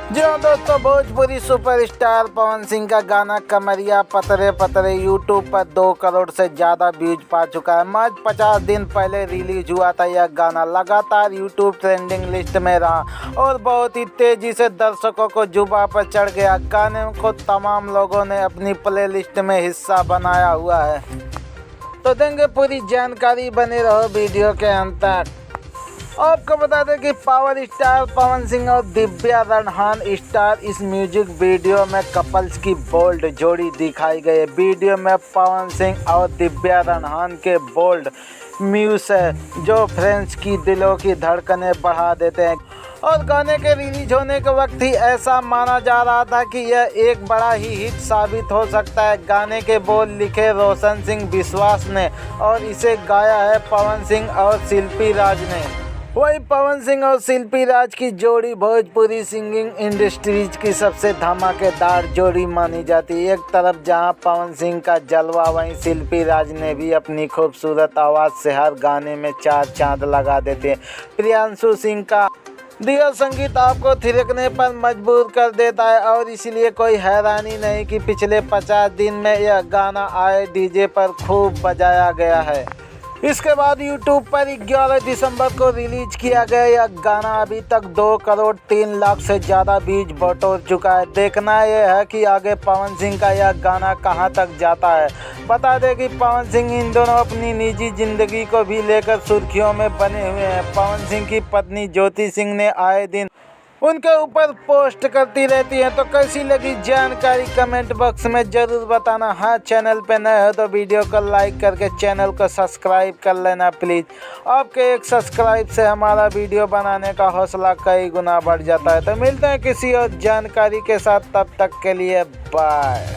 जी हाँ दोस्तों, भोजपुरी सुपरस्टार पवन सिंह का गाना कमरिया पतरे पतरे यूट्यूब पर 2 करोड़ से ज़्यादा व्यूज पा चुका है। महज 50 दिन पहले रिलीज हुआ था यह गाना, लगातार यूट्यूब ट्रेंडिंग लिस्ट में रहा और बहुत ही तेज़ी से दर्शकों को जुबां पर चढ़ गया। गाने को तमाम लोगों ने अपनी प्ले लिस्ट में हिस्सा बनाया हुआ है। तो देंगे पूरी जानकारी, बने रहो वीडियो के अंत तक। आपको बता दें कि पावर स्टार पवन सिंह और दिव्या रनहान स्टार इस म्यूजिक वीडियो में कपल्स की बोल्ड जोड़ी दिखाई गई है। वीडियो में पवन सिंह और दिव्या रनहान के बोल्ड म्यूज है जो फ्रेंड्स की दिलों की धड़कनें बढ़ा देते हैं। और गाने के रिलीज होने के वक्त ही ऐसा माना जा रहा था कि यह एक बड़ा ही हिट साबित हो सकता है। गाने के बोल लिखे रोशन सिंह विश्वास ने और इसे गाया है पवन सिंह और शिल्पी राज ने। वही पवन सिंह और शिल्पी राज की जोड़ी भोजपुरी सिंगिंग इंडस्ट्रीज की सबसे धमाकेदार जोड़ी मानी जाती है। एक तरफ जहां पवन सिंह का जलवा, वहीं शिल्पी राज ने भी अपनी खूबसूरत आवाज़ से हर गाने में 4 चांद लगा देते हैं। प्रियांशु सिंह का दिया संगीत आपको थिरकने पर मजबूर कर देता है और इसलिए कोई हैरानी नहीं कि पिछले 50 दिन में यह गाना आए डीजे पर खूब बजाया गया है। इसके बाद YouTube पर 11 दिसंबर को रिलीज किया गया यह गाना अभी तक 2 करोड़ 3 लाख से ज़्यादा व्यूज बटोर चुका है। देखना यह है कि आगे पवन सिंह का यह गाना कहां तक जाता है। बता दें कि पवन सिंह इन दोनों अपनी निजी जिंदगी को भी लेकर सुर्खियों में बने हुए हैं। पवन सिंह की पत्नी ज्योति सिंह ने आए दिन उनके ऊपर पोस्ट करती रहती हैं। तो कैसी लगी जानकारी कमेंट बॉक्स में ज़रूर बताना। हाँ, चैनल पे नए हो तो वीडियो को लाइक करके चैनल को सब्सक्राइब कर लेना प्लीज़। आपके एक सब्सक्राइब से हमारा वीडियो बनाने का हौसला कई गुना बढ़ जाता है। तो मिलते हैं किसी और जानकारी के साथ, तब तक के लिए बाय।